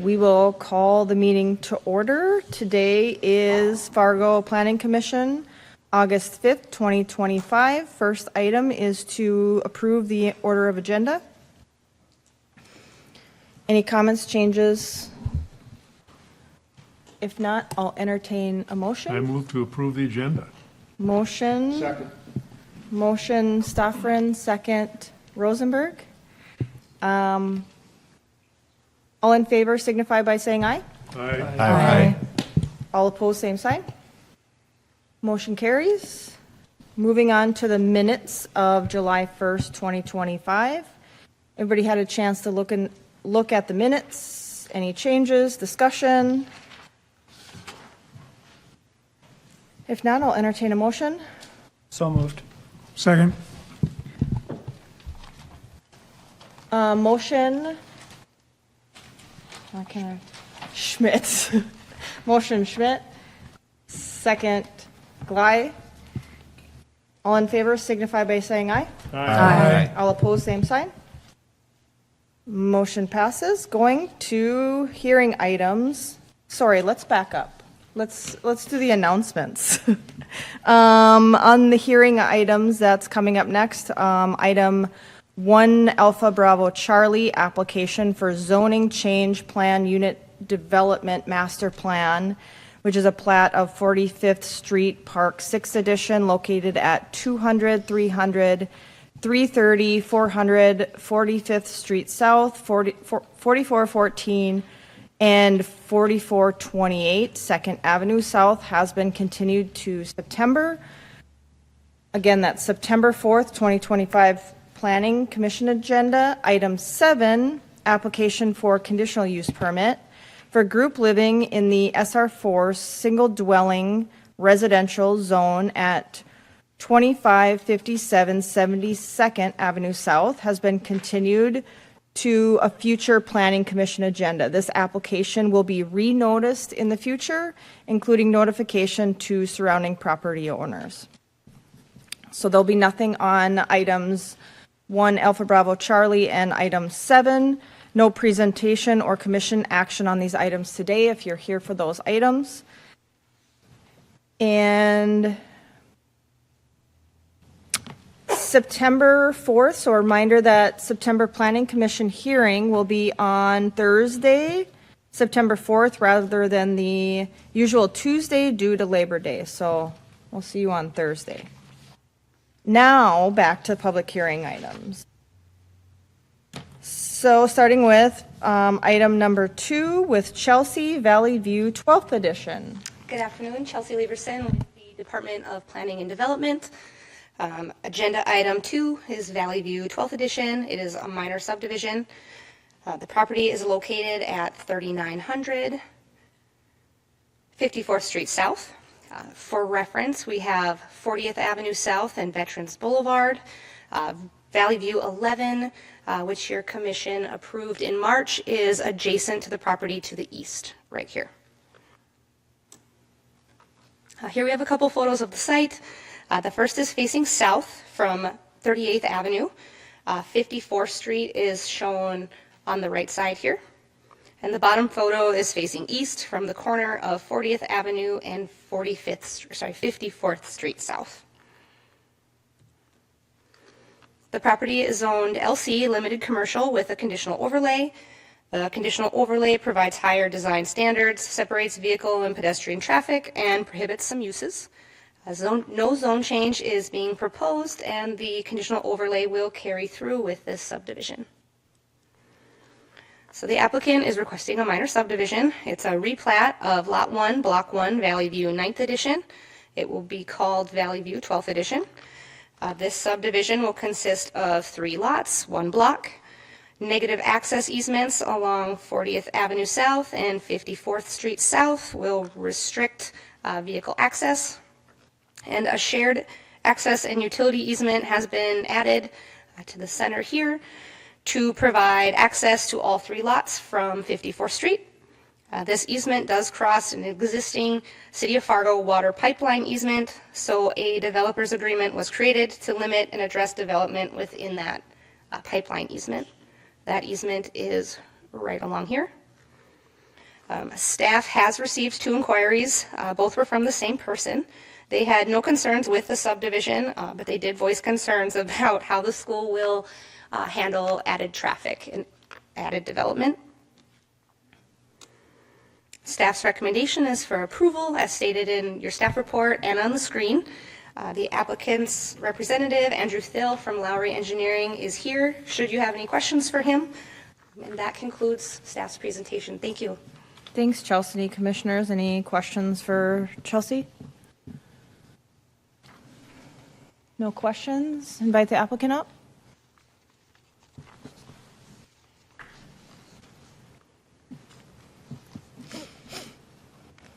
we will call the meeting to order. Today is Fargo Planning Commission, August 5th, 2025. First item is to approve the order of agenda. Any comments, changes? If not, I'll entertain a motion. I move to approve the agenda. Motion. Second. Motion Stoffren, second Rosenberg. All in favor signify by saying aye. Aye. Aye. All opposed, same sign. Motion carries. Moving on to the minutes of July 1st, 2025. Everybody had a chance to look at the minutes. Any changes, discussion? If not, I'll entertain a motion. So moved. Second. Motion. Schmidt. Motion Schmidt. Second Glei. All in favor signify by saying aye. Aye. All opposed, same sign. Motion passes. Going to hearing items. Sorry, let's back up. Let's do the announcements. On the hearing items that's coming up next, item 1 Alpha Bravo Charlie, application for zoning change plan unit development master plan, which is a plat of 45th Street Park 6th Edition located at 200, 300, 330, 400, 45th Street South, 4414, and 4428 2nd Avenue South has been continued to September. Again, that's September 4th, 2025 Planning Commission agenda. Item 7, application for conditional use permit for group living in the SR4 single dwelling residential zone at 2557 72nd Avenue South has been continued to a future Planning Commission agenda. This application will be re-noticed in the future, including notification to surrounding property owners. So there'll be nothing on items 1 Alpha Bravo Charlie and item 7. No presentation or commission action on these items today if you're here for those items. And September 4th, so a reminder that September Planning Commission hearing will be on Thursday, September 4th, rather than the usual Tuesday due to Labor Day. So we'll see you on Thursday. Now back to public hearing items. So starting with item number 2 with Chelsea Valley View 12th edition. Good afternoon, Chelsea Lieberson with the Department of Planning and Development. Agenda item 2 is Valley View 12th edition. It is a minor subdivision. The property is located at 3900 54th Street South. For reference, we have 40th Avenue South and Veterans Boulevard. Valley View 11, which your commission approved in March, is adjacent to the property to the east, right here. Here we have a couple photos of the site. The first is facing south from 38th Avenue. 54th Street is shown on the right side here. And the bottom photo is facing east from the corner of 40th Avenue and 54th Street South. The property is zoned LC, limited commercial, with a conditional overlay. The conditional overlay provides higher design standards, separates vehicle and pedestrian traffic, and prohibits some uses. No zone change is being proposed, and the conditional overlay will carry through with this subdivision. So the applicant is requesting a minor subdivision. It's a replat of Lot 1, Block 1, Valley View 9th Edition. It will be called Valley View 12th Edition. This subdivision will consist of 3 lots, 1 block, negative access easements along 40th Avenue South and 54th Street South will restrict vehicle access, and a shared access and utility easement has been added to the center here to provide access to all 3 lots from 54th Street. This easement does cross an existing City of Fargo water pipeline easement, so a developer's agreement was created to limit and address development within that pipeline easement. That easement is right along here. Staff has received 2 inquiries. Both were from the same person. They had no concerns with the subdivision, but they did voice concerns about how the school will handle added traffic and added development. Staff's recommendation is for approval as stated in your staff report and on the screen. The applicant's representative, Andrew Thill from Lowry Engineering, is here should you have any questions for him. And that concludes staff's presentation. Thank you. Thanks, Chelsea. Commissioners, any questions for Chelsea? No questions? Invite the applicant up.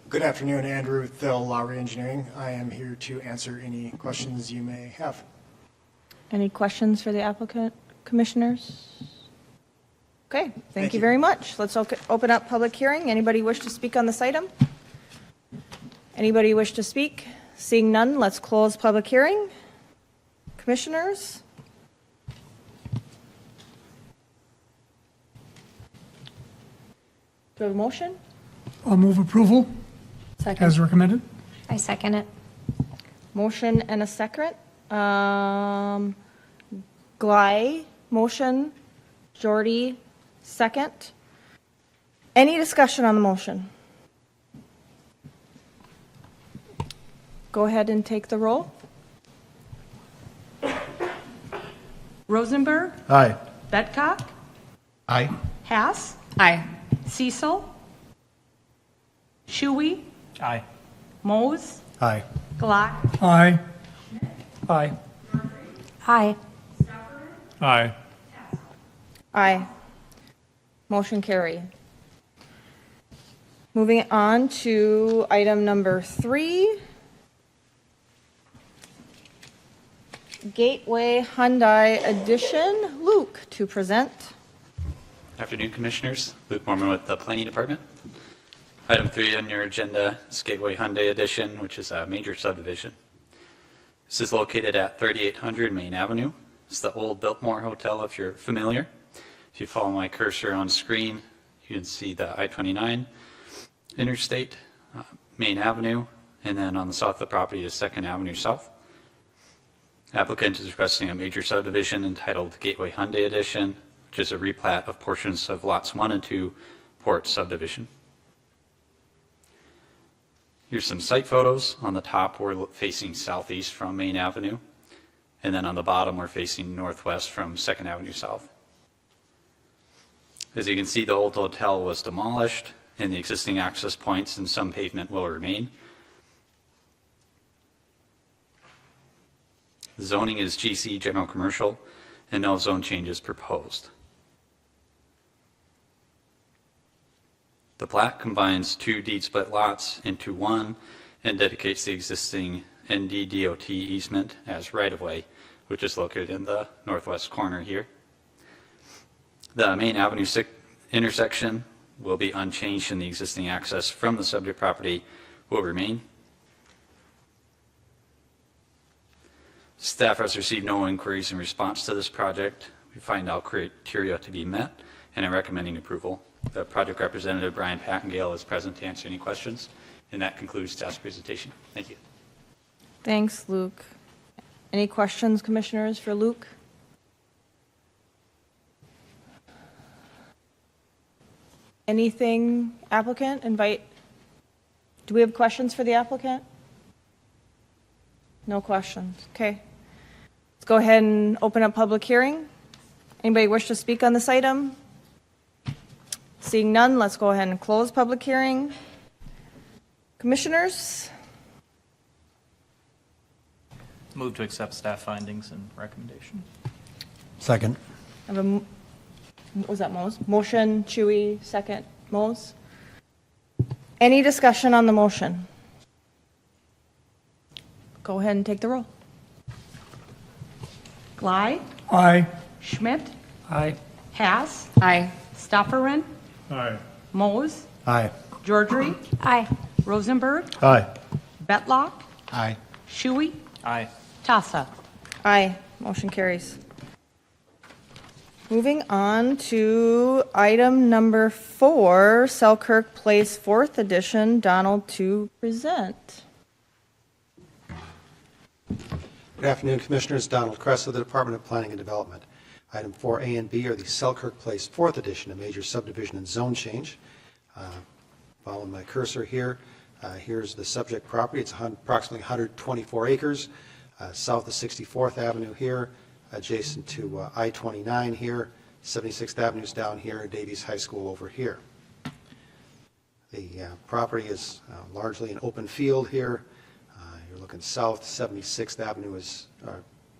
Good afternoon, Andrew Thill, Lowry Engineering. I am here to answer any questions you may have. Any questions for the applicant, commissioners? Okay, thank you you. very much. Let's open up public hearing. Anybody wish to speak on this item? Anybody wish to speak? Seeing none, let's close public hearing. Commissioners? Do we have a motion? I'll move approval as recommended. I second it. Motion and a second. Glide, motion. Jordy, second. Any discussion on the motion? Go ahead and take the roll. Rosenberg, Aye. Betcock, Aye. Hass, Aye. Cecil, Shuey, Aye. Mose, Aye. Glock, Aye. Aye. Aye. Aye. Aye. Motion carried. Moving on to item number 3. Gateway Hyundai Edition. Luke to present. Afternoon, Commissioners. Luke Mormon with the Planning Department. Item 3 on your agenda is Gateway Hyundai Edition, which is a major subdivision. This is located at 3800 Main Avenue. It's the old Biltmore Hotel, if you're familiar. If you follow my cursor on screen, you can see the I-29 interstate, Main Avenue, and then on the south of the property is 2nd Avenue South. Applicant is requesting a major subdivision entitled Gateway Hyundai Edition, which is a replat of portions of lots 1 and 2 Port subdivision. Here's some site photos. On the top, we're facing southeast from Main Avenue, and then on the bottom, we're facing northwest from 2nd Avenue South. As you can see, the old hotel was demolished, and the existing access points and some pavement will remain. The zoning is GC, General Commercial, and no zone changes proposed. The plat combines 2 deed split lots into one and dedicates the existing ND-DOT easement as right-of-way, which is located in the northwest corner here. The Main Avenue intersection will be unchanged, and the existing access from the subject property will remain. Staff has received no inquiries in response to this project. We find all criteria to be met and are recommending approval. The project representative, Brian Pattengale, is present to answer any questions, and that concludes staff's presentation. Thank you. Thanks, Luke. Any questions, commissioners, for Luke? Anything, applicant? Do we have questions for the applicant? No questions. Okay. Let's go ahead and open up public hearing. Anybody wish to speak on this item? Seeing none, let's go ahead and close public hearing. Commissioners? Move to accept staff findings and recommendation. Second. I have a, was that Mose? Motion, Chewy, second, Mose. Any discussion on the motion? Go ahead and take the roll. Glide, Aye. Schmidt, Aye. Hass, Aye. Stofferin, Aye. Mose, Aye. Georgery, Aye. Rosenberg, Aye. Betlock, Aye. Shuey, Aye. Tassa. Aye, motion carries. Moving on to item number 4, Selkirk Place 4th Edition. Donald to present. Good afternoon, Commissioners. Donald Kress of the Department of Planning and Development. Item 4A and B are the Selkirk Place 4th Edition, a major subdivision and zone change. Following my cursor here, here's the subject property. It's approximately 124 acres, south of 64th Avenue here, adjacent to I-29 here, 76th Avenue's down here, Davies High School over here. The property is largely an open field here. You're looking south, 76th Avenue is,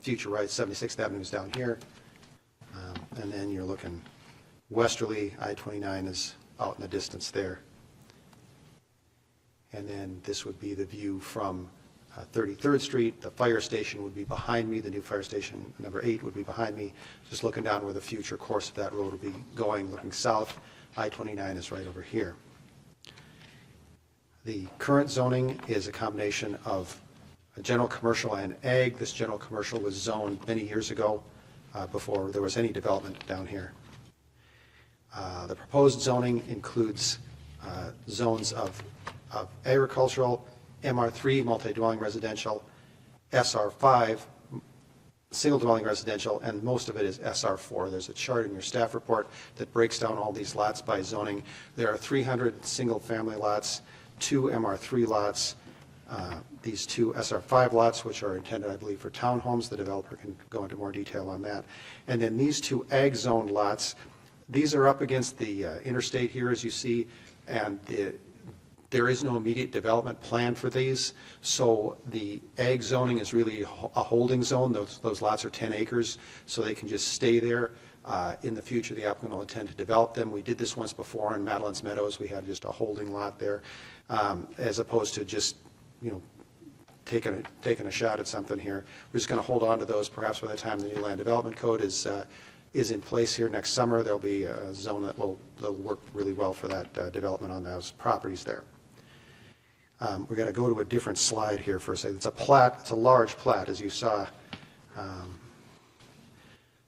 future right, 76th Avenue is down here. And then you're looking westerly, I-29 is out in the distance there. And then this would be the view from 33rd Street. The fire station would be behind me. The new fire station, number 8, would be behind me. Just looking down where the future course of that road will be going, looking south. I-29 is right over here. The current zoning is a combination of a general commercial and ag. This general commercial was zoned many years ago before there was any development down here. The proposed zoning includes zones of agricultural, MR3, multi-dwelling residential, SR5, single-dwelling residential, and most of it is SR4. There's a chart in your staff report that breaks down all these lots by zoning. There are 300 single-family lots, 2 MR3 lots, these 2 SR5 lots, which are intended, I believe, for townhomes. The developer can go into more detail on that. And then these 2 ag-zoned lots, these are up against the interstate here, as you see, and there is no immediate development plan for these, so the ag zoning is really a holding zone. Those lots are 10 acres, so they can just stay there. In the future, the applicant will intend to develop them. We did this once before in Madeline's Meadows. We had just a holding lot there, as opposed to just, taking a shot at something here. We're just going to hold on to those. Perhaps by the time the new land development code is in place here next summer, there'll be a zone that'll work really well for that development on those properties there. We're going to go to a different slide here for a second. It's a plat. It's a large plat, as you saw.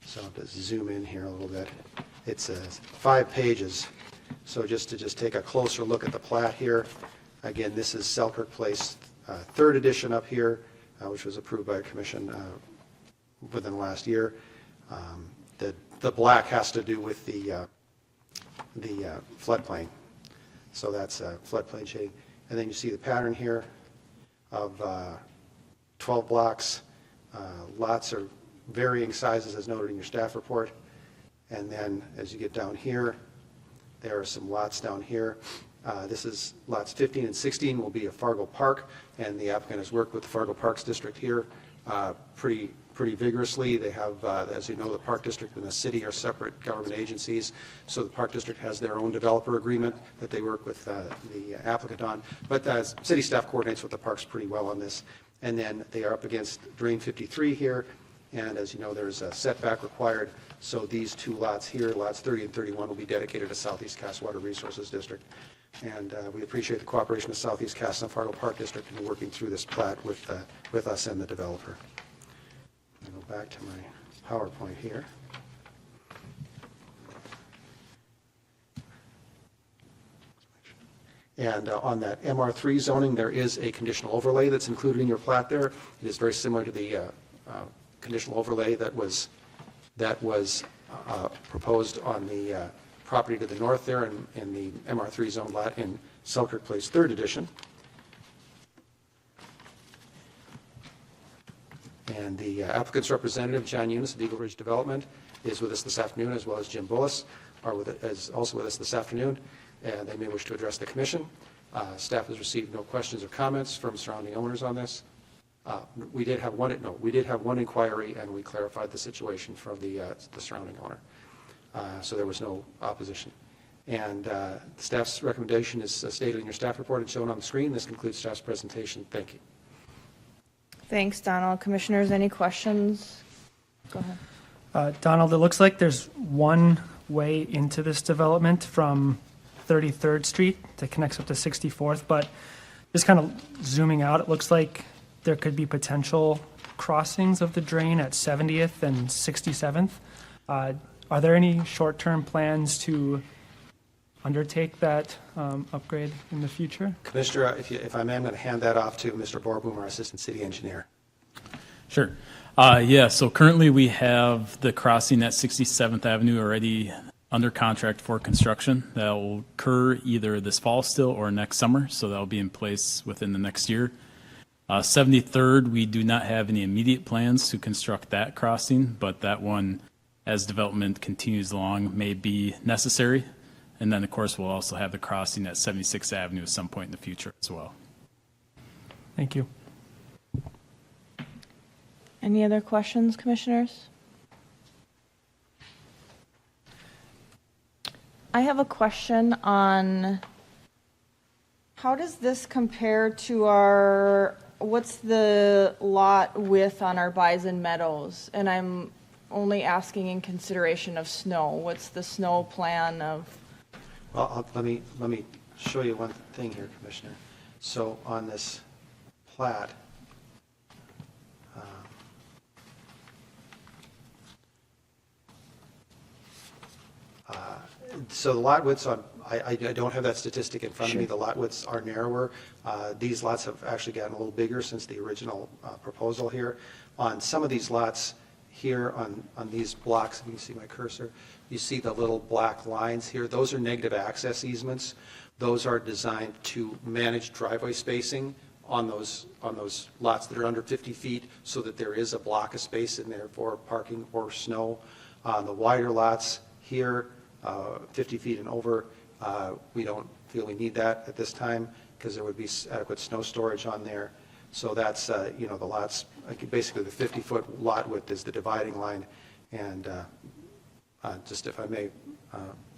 So I'll just zoom in here a little bit. It's 5 pages. So just to take a closer look at the plat here. Again, this is Selkirk Place 3rd edition up here, which was approved by a commission within the last year. The black has to do with the floodplain. So that's floodplain shading. And then you see the pattern here of 12 blocks. Lots are varying sizes as noted in your staff report. And then as you get down here, there are some lots down here. This is lots 15 and 16 will be a Fargo Park, and the applicant has worked with the Fargo Parks District here pretty vigorously. They have, as you know, the Park District and the city are separate government agencies, so the Park District has their own developer agreement that they work with the applicant on. But city staff coordinates with the parks pretty well on this. And then they are up against Drain 53 here, and as you know, there's a setback required. So these 2 lots here, lots 30 and 31, will be dedicated to Southeast Cass Water Resources District. And we appreciate the cooperation of Southeast Cass and Fargo Park District in working through this plat with us and the developer. I'll go back to my PowerPoint here. And on that MR3 zoning, there is a conditional overlay that's included in your plat there. It is very similar to the conditional overlay that was proposed on the property to the north there in the MR3 zone lot in Selkirk Place 3rd edition. And the applicant's representative, John Eunice of Eagle Ridge Development, is with us this afternoon, as well as Jim Bullis is also with us this afternoon, and they may wish to address the commission. Staff has received no questions or comments from surrounding owners on this. We did have one inquiry, and we clarified the situation from the surrounding owner. So there was no opposition. And staff's recommendation is stated in your staff report and shown on the screen. This concludes staff's presentation. Thank you. Thanks, Donald. Commissioners, any questions? Go ahead. Donald, it looks like there's one way into this development from 33rd Street that connects up to 64th, but just kind of zooming out, it looks like there could be potential crossings of the drain at 70th and 67th. Are there any short-term plans to undertake that upgrade in the future? Commissioner, if I may, I'm going to hand that off to Mr. Borboom, our Assistant City Engineer. Sure. Yeah, so currently we have the crossing at 67th Avenue already under contract for construction. That will occur either this fall still or next summer, so that will be in place within the next year. 73rd, we do not have any immediate plans to construct that crossing, but that one, as development continues along, may be necessary. And then, of course, we'll also have the crossing at 76th Avenue at some point in the future as well. Thank you. Any other questions, commissioners? I have a question on how does this compare to our, what's the lot width on our Bison Meadows? And I'm only asking in consideration of snow. What's the snow plan of? Well, let me show you one thing here, Commissioner. So on this plat, so the lot widths on, I don't have that statistic in front of me. The lot widths are narrower. These lots have actually gotten a little bigger since the original proposal here. On some of these lots here, on these blocks, if you can see my cursor, you see the little black lines here. Those are negative access easements. Those are designed to manage driveway spacing on those lots that are under 50 feet so that there is a block of space in there for parking or snow. On the wider lots here, 50 feet and over, we don't feel we need that at this time because there would be adequate snow storage on there. So that's, the lots, basically the 50-foot lot width is the dividing line. And just if I may,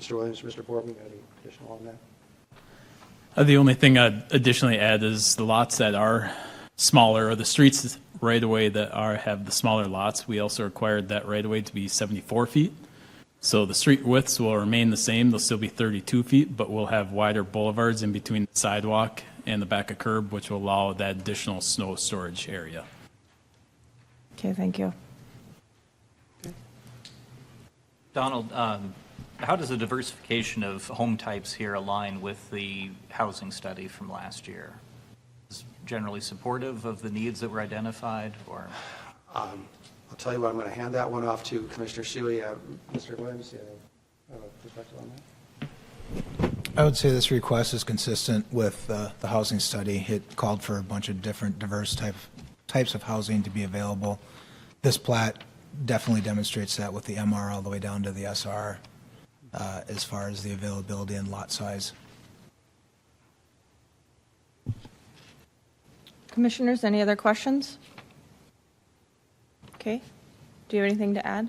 Mr. Williams, Mr. Borman, any additional on that? The only thing I'd additionally add is the lots that are smaller, or the streets right away that have the smaller lots, we also required that right away to be 74 feet. So the street widths will remain the same. They'll still be 32 feet, but we'll have wider boulevards in between the sidewalk and the back of curb, which will allow that additional snow storage area. Okay, thank you. Donald, how does the diversification of home types here align with the housing study from last year? Is it generally supportive of the needs that were identified, or? I'll tell you what, I'm going to hand that one off to Commissioner Shuey. Mr. Williams, you have a perspective on that? I would say this request is consistent with the housing study. It called for a bunch of different diverse types of housing to be available. This plat definitely demonstrates that with the MR all the way down to the SR as far as the availability and lot size. Commissioners, any other questions? Okay. Do you have anything to add?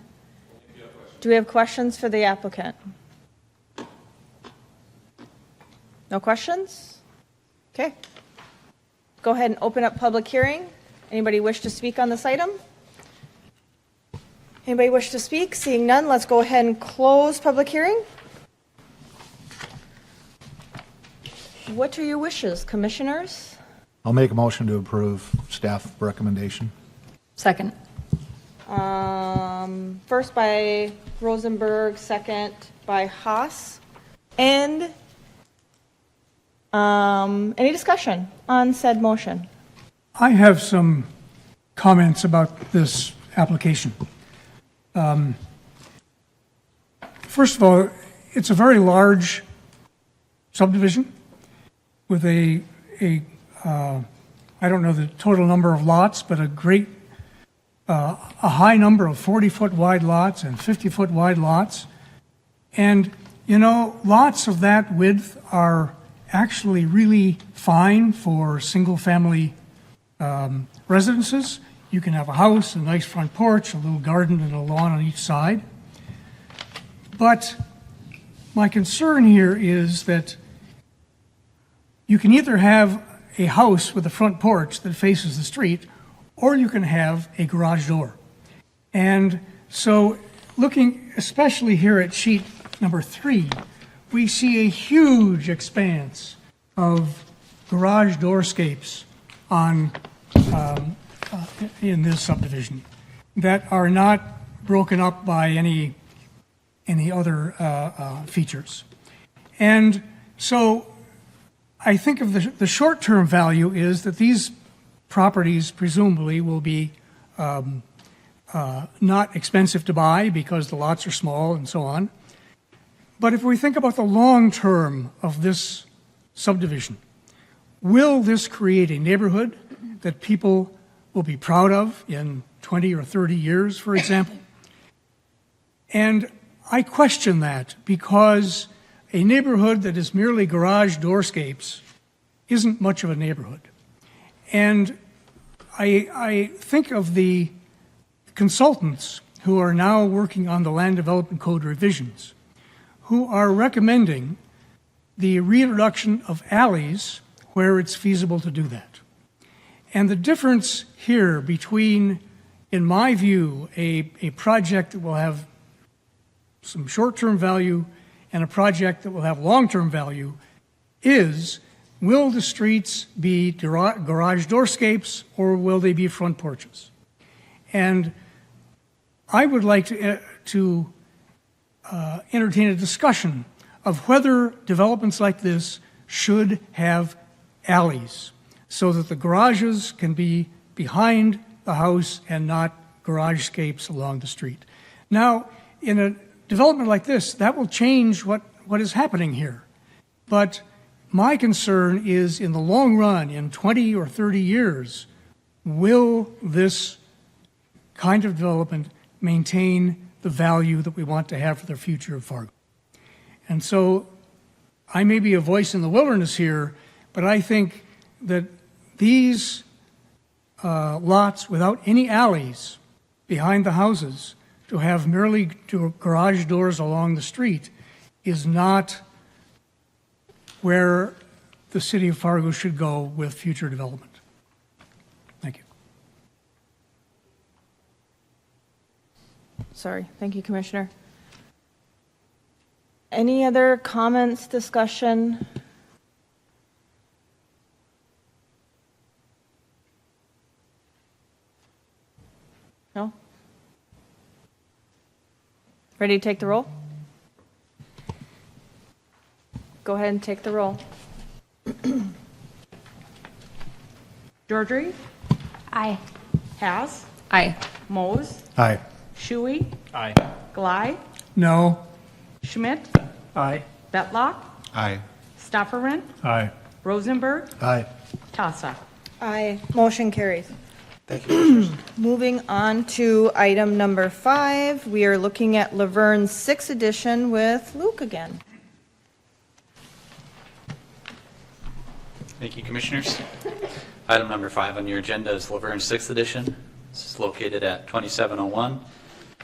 Do we have questions for the applicant? No questions? Okay. Go ahead and open up public hearing. Anybody wish to speak on this item? Anybody wish to speak? Seeing none, let's go ahead and close public hearing. What are your wishes, commissioners? I'll make a motion to approve staff recommendation. Second. First by Rosenberg, second by Haas. And any discussion on said motion? I have some comments about this application. First of all, it's a very large subdivision with I don't know the total number of lots, but a high number of 40-foot wide lots and 50-foot wide lots. And, lots of that width are actually really fine for single-family residences. You can have a house, a nice front porch, a little garden, and a lawn on each side. But my concern here is that you can either have a house with a front porch that faces the street, or you can have a garage door. And so looking especially here at sheet number 3, we see a huge expanse of garage doorscapes in this subdivision that are not broken up by any any other features. And so I think of the short-term value is that these properties presumably will be not expensive to buy because the lots are small and so on. But if we think about the long term of this subdivision, will this create a neighborhood that people will be proud of in 20 or 30 years, for example? And I question that because a neighborhood that is merely garage doorscapes isn't much of a neighborhood. And I think of the consultants who are now working on the Land Development Code revisions, who are recommending the reintroduction of alleys where it's feasible to do that. And the difference here between, in my view, a project that will have some short-term value and a project that will have long-term value is, will the streets be garage doorscapes or will they be front porches? And I would like to entertain a discussion of whether developments like this should have alleys so that the garages can be behind the house and not garage-scapes along the street. Now, in a development like this, that will change what is happening here. But my concern is in the long run, in 20 or 30 years, will this kind of development maintain the value that we want to have for the future of Fargo? And so I may be a voice in the wilderness here, but I think that these lots without any alleys behind the houses to have merely garage doors along the street is not where the city of Fargo should go with future development. Thank you. Sorry. Thank you, Commissioner. Any other comments, discussion? No? Ready to take the roll? Go ahead and take the roll. Georgie, Aye. Haas, Aye. Mose, Aye. Shuey, Aye. Glide, No. Schmidt, Aye. Betlock, Aye. Stofferman, Aye. Rosenberg, Aye. Tassa. Aye. Motion carries. Thank you, Commissioners. Moving on to item number 5, we are looking at Laverne's 6th edition with Luke again. Thank you, Commissioners. Item number 5 on your agenda is Laverne's 6th edition. This is located at 2701,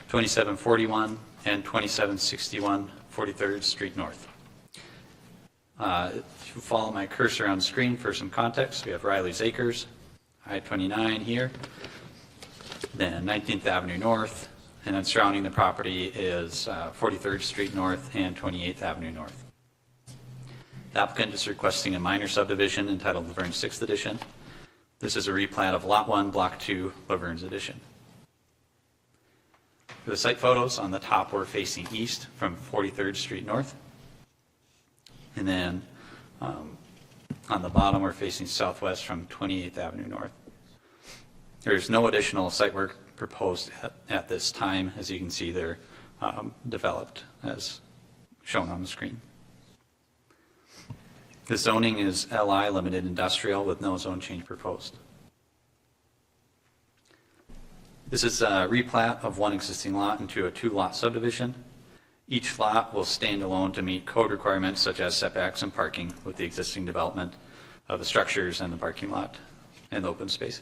2741, and 2761 43rd Street North. If you follow my cursor on screen for some context, we have Riley's Acres, I-29 here, then 19th Avenue North, and then surrounding the property is 43rd Street North and 28th Avenue North. The applicant is requesting a minor subdivision entitled Laverne's 6th Edition. This is a replat of Lot 1, Block 2, Laverne's Edition. For the site photos, on the top we're facing east from 43rd Street North. And then on the bottom we're facing southwest from 28th Avenue North. There's no additional site work proposed at this time. As you can see, they're developed as shown on the screen. The zoning is LI, limited industrial, with no zone change proposed. This is a replat of one existing lot into a 2-lot subdivision. Each lot will stand alone to meet code requirements such as setbacks and parking with the existing development of the structures and the parking lot and the open space.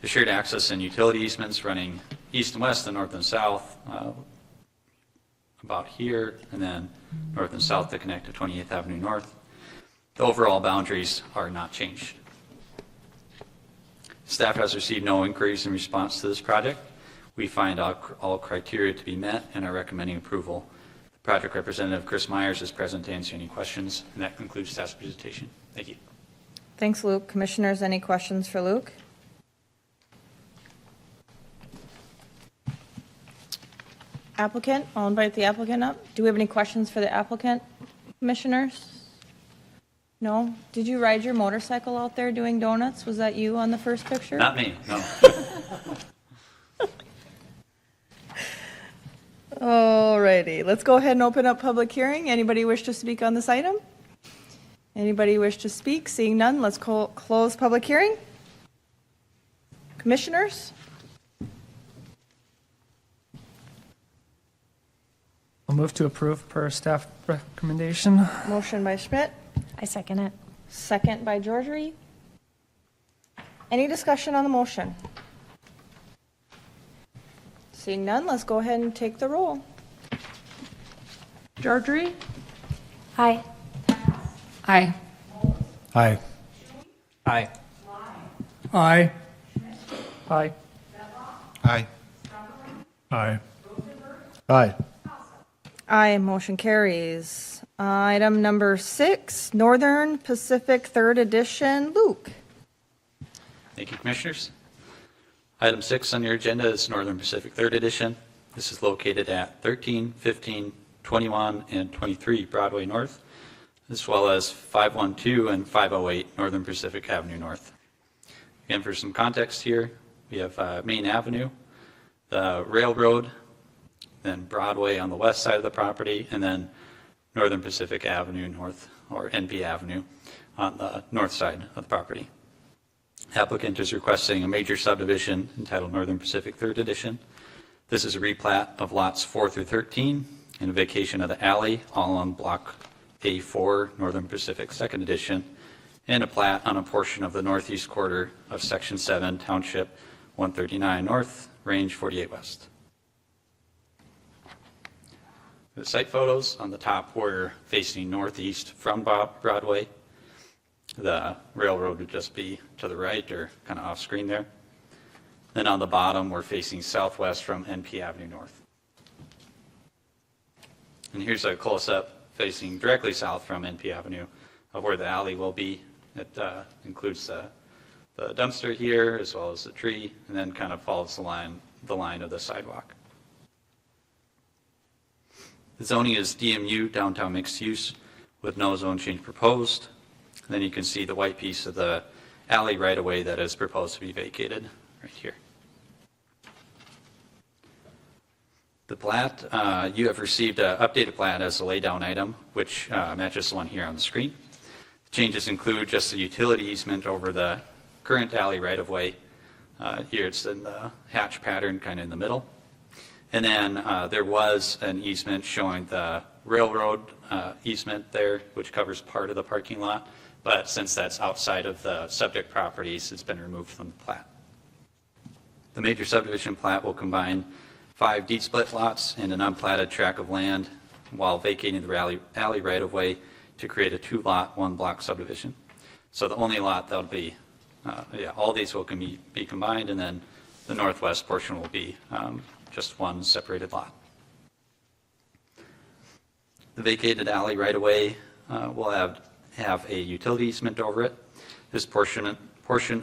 The shared access and utility easements running east and west and north and south about here, and then north and south to connect to 28th Avenue North. The overall boundaries are not changed. Staff has received no inquiries in response to this project. We find all criteria to be met and are recommending approval. The project representative, Chris Myers, is present to answer any questions, and that concludes staff's presentation. Thank you. Thanks, Luke. Commissioners, any questions for Luke? applicant. I'll invite the applicant up. Do we have any questions for the applicant, commissioners? No? Did you ride your motorcycle out there doing donuts? Was that you on the first picture? Not me, no. Alrighty, let's go ahead and open up public hearing. Anybody wish to speak on this item? Anybody wish to speak? Seeing none, let's close public hearing. Commissioners? I'll move to approve per staff recommendation. Motion by Schmidt, I second it. second by Georgery. Any discussion on the motion? Seeing none, let's go ahead and take the roll. Georgery? Aye. Aye. Aye. Aye. Aye. Aye. Aye. Aye. Aye. Aye, motion carries. Item number 6, Northern Pacific 3rd Edition. Luke? Thank you, Commissioners. Item 6 on your agenda is Northern Pacific 3rd Edition. This is located at 13, 15, 21, and 23 Broadway North, as well as 512 and 508 Northern Pacific Avenue North. Again, for some context here, we have Main Avenue, the railroad, then Broadway on the west side of the property, and then Northern Pacific Avenue North, or NP Avenue, on the north side of the property. Applicant is requesting a major subdivision entitled Northern Pacific 3rd Edition. This is a replat of lots 4 through 13 and a vacation of the alley, all on Block A4, Northern Pacific 2nd Edition, and a plat on a portion of the northeast quarter of Section 7, Township 139 North, Range 48 West. The site photos on the top were facing northeast from Broadway. The railroad would just be to the right or kind of off screen there. Then on the bottom, we're facing southwest from NP Avenue North. And here's a close-up facing directly south from NP Avenue of where the alley will be. It includes the dumpster here as well as the tree, and then kind of follows the line of the sidewalk. The zoning is DMU, downtown mixed use, with no zone change proposed. And then you can see the white piece of the alley right away that is proposed to be vacated right here. The plat, you have received an updated plat as a laydown item, which matches the one here on the screen. The changes include just the utility easement over the current alley right of way. Here it's in the hatch pattern kind of in the middle. And then there was an easement showing the railroad easement there, which covers part of the parking lot. But since that's outside of the subject properties, it's been removed from the plat. The major subdivision plat will combine 5 deed split lots and an unplatted tract of land while vacating the alley right of way to create a 2-lot, 1-block subdivision. So the only lot that'll be, all these will be combined, and then the northwest portion will be just one separated lot. The vacated alley right of way will have a utility easement over it. This portion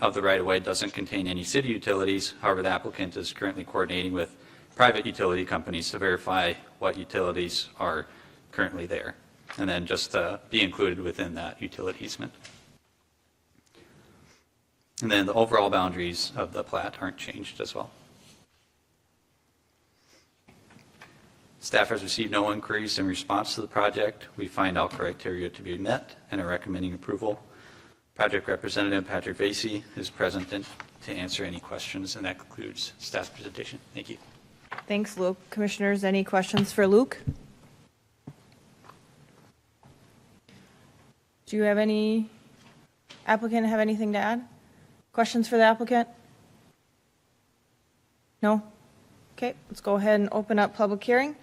of the right of way doesn't contain any city utilities. However, the applicant is currently coordinating with private utility companies to verify what utilities are currently there, and then just be included within that utility easement. And then the overall boundaries of the plat aren't changed as well. Staff has received no inquiries in response to the project. We find all criteria to be met and are recommending approval. Project Representative Patrick Vasey is present to answer any questions, and that concludes staff's presentation. Thank you. Thanks, Luke. Commissioners, any questions for Luke? Do you have applicant have anything to add? Questions for the applicant? No? Okay, let's go ahead and open up public hearing.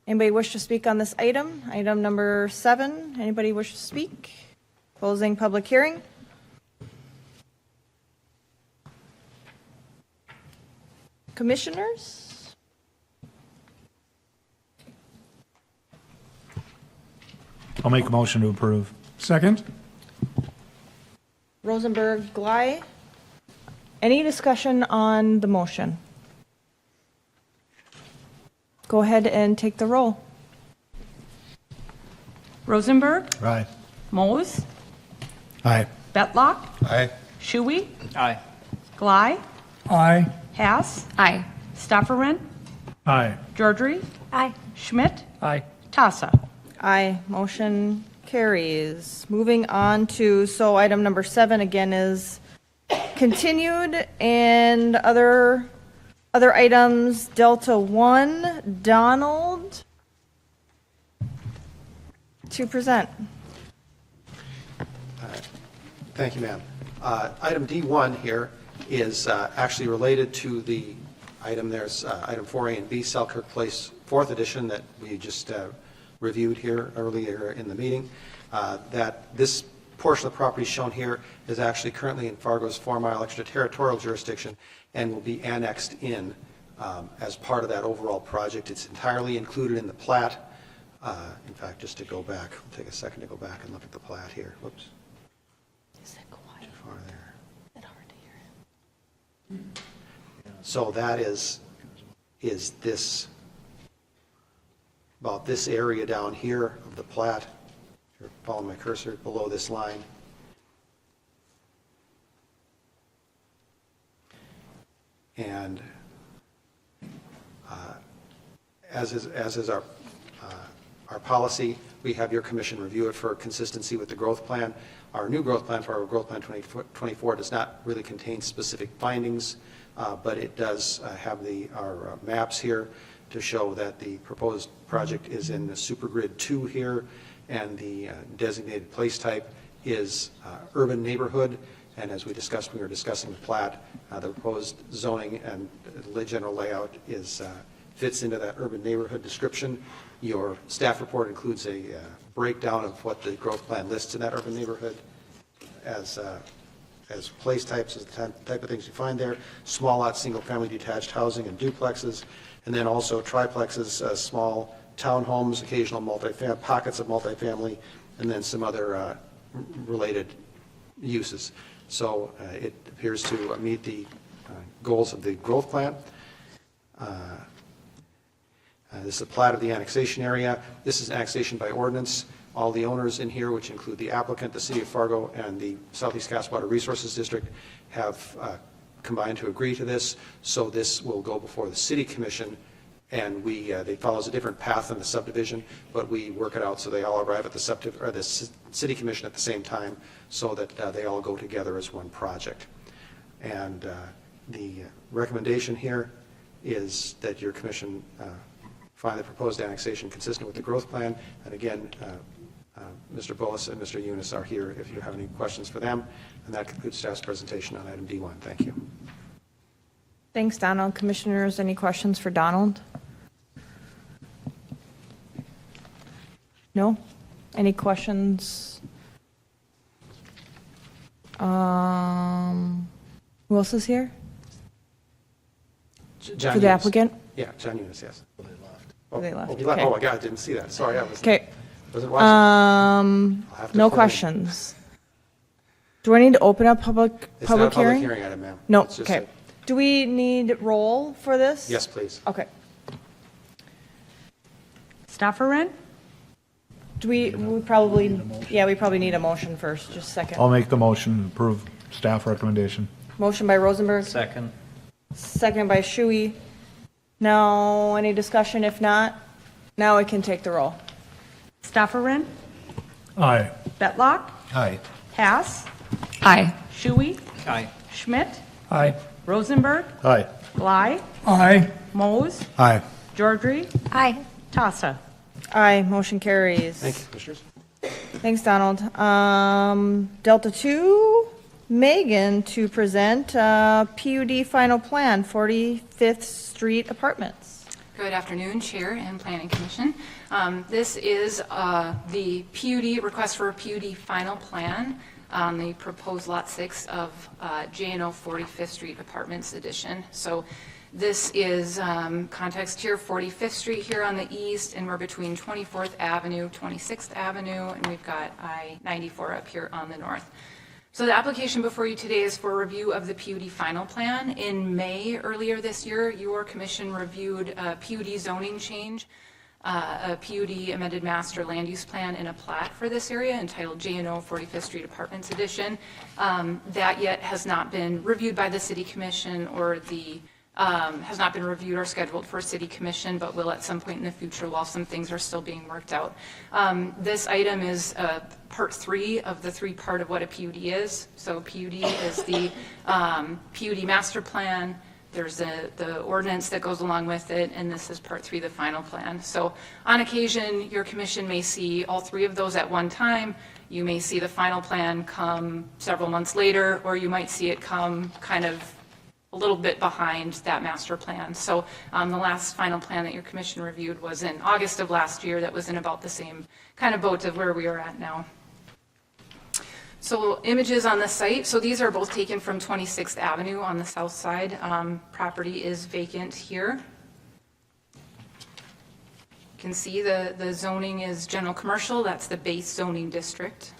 Anybody wish to speak on this item? Item number 7, anybody wish to speak? Closing public hearing. Commissioners? I'll make a motion to approve. Second? Rosenberg, Glei. Any discussion on the motion? go ahead and take the roll. Rosenberg, Aye. Mose, Aye. Betlock, Aye. Shuey, Aye. Glei, Aye. Hass, Aye. Stofferman, Aye. Georgiou, Aye. Schmidt, Aye. Tassa. Aye, motion carries. Moving on to, so item number 7 again is continued, and other items, Delta 1, Donald, to present. Thank you, ma'am. Item D1 here is actually related to the item, there's item 4A and B, Selkirk Place, 4th edition, that we just reviewed here earlier in the meeting. That this portion of the property shown here is actually currently in Fargo's 4-mile extraterritorial jurisdiction and will be annexed in as part of that overall project. It's entirely included in the plat. In fact, just to go back, we'll take a second to go back and look at the plat here. Whoops. Is it quiet? Too far there. Is it hard to hear him? So that is this, about this area down here of the plat. If you're following my cursor, below this line. And as is our policy, we have your commission review it for consistency with the growth plan. Our new growth plan, for our growth plan 2024, does not really contain specific findings, but it does have our maps here to show that the proposed project is in the supergrid 2 here, and the designated place type is urban neighborhood. And as we discussed when we were discussing the plat, the proposed zoning and the general layout fits into that urban neighborhood description. Your staff report includes a breakdown of what the growth plan lists in that urban neighborhood as place types, as the type of things you find there: small lot, single-family detached housing, and duplexes, and then also triplexes, small townhomes, occasional pockets of multifamily, and then some other related uses. So it appears to meet the goals of the growth plan. This is a plat of the annexation area. This is annexation by ordinance. All the owners in here, which include the applicant, the City of Fargo, and the Southeast Castlewater Resources District, have combined to agree to this. So this will go before the City Commission, and they follows a different path than the subdivision, but we work it out so they all arrive at the City Commission at the same time, so that they all go together as one project. And the recommendation here is that your commission find the proposed annexation consistent with the growth plan. And again, Mr. Bullis and Mr. Eunice are here if you have any questions for them. And that concludes staff's presentation on item D1. Thank you. Thanks, Donald. Commissioners, any questions for Donald? No? Any questions? Who else is here? John For the Eunice. applicant? Yeah, John Eunice, yes. They left. Oh, he left. Okay. Oh, my God, I didn't see that. Sorry, I wasn't Okay. watching. I'll have to No phone in. questions. Do I need to open up public It's not a public hearing? hearing item, ma'am. No, It's just okay. Do we need roll for this? Yes, please. Okay. Stofferman, We probably need a motion first, just a second. I'll make the motion to approve staff recommendation. Motion by Rosenberg, Second. second by Shuey. Now, any discussion? If not, now we can take the roll. Stofferman, Aye. Betlock, Aye. Hass, Aye. Shuey, Aye. Schmidt, Aye. Rosenberg, Aye. Glei, Aye. Mose, Aye. Georgiou, Aye. Tassa. Aye, motion carries. Thank you, Commissioners. Thanks, Donald. Delta 2, Megan, to present PUD final plan, 45th Street Apartments. Good afternoon, Chair and Planning Commission. This is the PUD, request for a PUD final plan on the proposed Lot 6 of J&O 45th Street Apartments Edition. So this is context here, 45th Street here on the east, and we're between 24th Avenue, 26th Avenue, and we've got I-94 up here on the north. So the application before you today is for review of the PUD final plan. In May earlier this year, your commission reviewed a PUD zoning change, a PUD amended master land use plan and a plat for this area entitled J&O 45th Street Apartments Edition. That yet has not been reviewed by the city commission or has not been reviewed or scheduled for city commission, but will at some point in the future while some things are still being worked out. This item is part 3 of the 3-part of what a PUD is. So PUD is the PUD master plan, there's the ordinance that goes along with it, and this is part 3, the final plan. So on occasion, your commission may see all 3 of those at one time. You may see the final plan come several months later, or you might see it come kind of a little bit behind that master plan. So the last final plan that your commission reviewed was in August of last year. That was in about the same kind of boat of where we are at now. So images on the site. So these are both taken from 26th Avenue on the south side. Property is vacant here. You can see the zoning is general commercial. That's the base zoning district.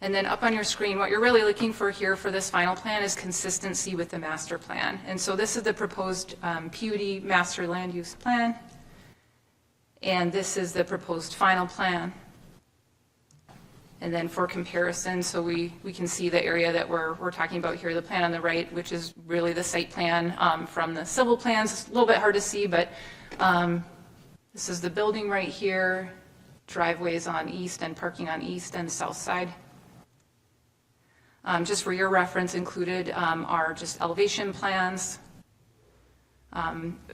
And then up on your screen, what you're really looking for here for this final plan is consistency with the master plan. And so this is the proposed PUD master land use plan. And this is the proposed final plan. And then for comparison, so we can see the area that we're talking about here, the plan on the right, which is really the site plan from the civil plans. It's a little bit hard to see, but this is the building right here, driveways on east and parking on east and south side. Just for your reference, included are just elevation plans.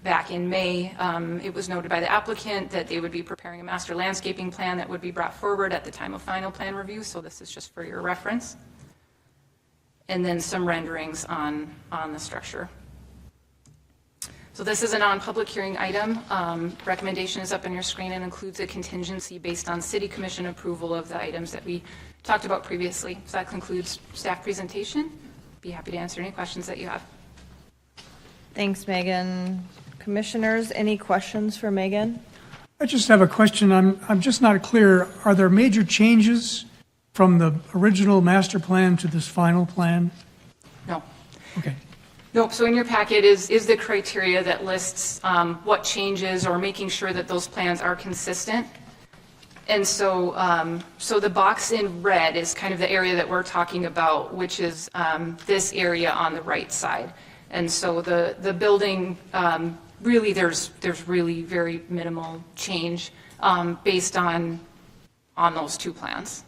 Back in May, it was noted by the applicant that they would be preparing a master landscaping plan that would be brought forward at the time of final plan review, so this is just for your reference. And then some renderings on the structure. So this is a non-public hearing item. Recommendation is up on your screen and includes a contingency based on city commission approval of the items that we talked about previously. So that concludes staff presentation. Be happy to answer any questions that you have. Thanks, Megan. Commissioners, any questions for Megan? I just have a question. I'm just not clear. Are there major changes from the original master plan to this final plan? No. Okay. Nope, so in your packet is the criteria that lists what changes or making sure that those plans are consistent. And so, so the box in red is kind of the area that we're talking about, which is this area on the right side. And so the building, really there's really very minimal change based on those 2 plans.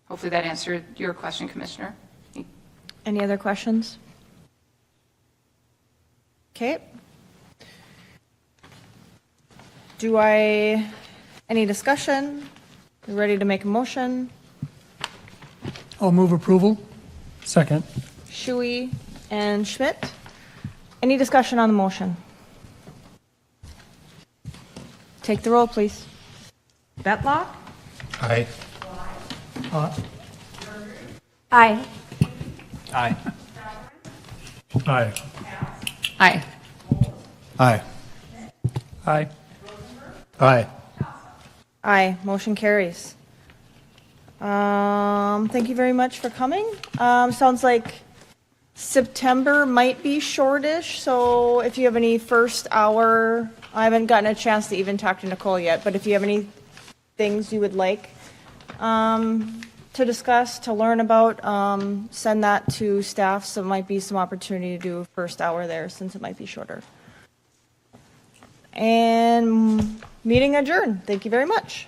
Hopefully that answered your question, Commissioner. Any other questions? Okay. Any discussion? You ready to make a motion? I'll move approval. Second. Shui and Schmidt. Any discussion on the motion? Take the roll, please. Betlock? Aye. Aye. Aye. Aye. Aye. Aye. Aye. Aye. Aye, motion carries. Thank you very much for coming. Sounds like September might be shortish, so if you have any first hour, I haven't gotten a chance to even talk to Nicole yet, but if you have any things you would like to discuss, to learn about, send that to staff, so it might be some opportunity to do a first hour there since it might be shorter. And meeting adjourned. Thank you very much.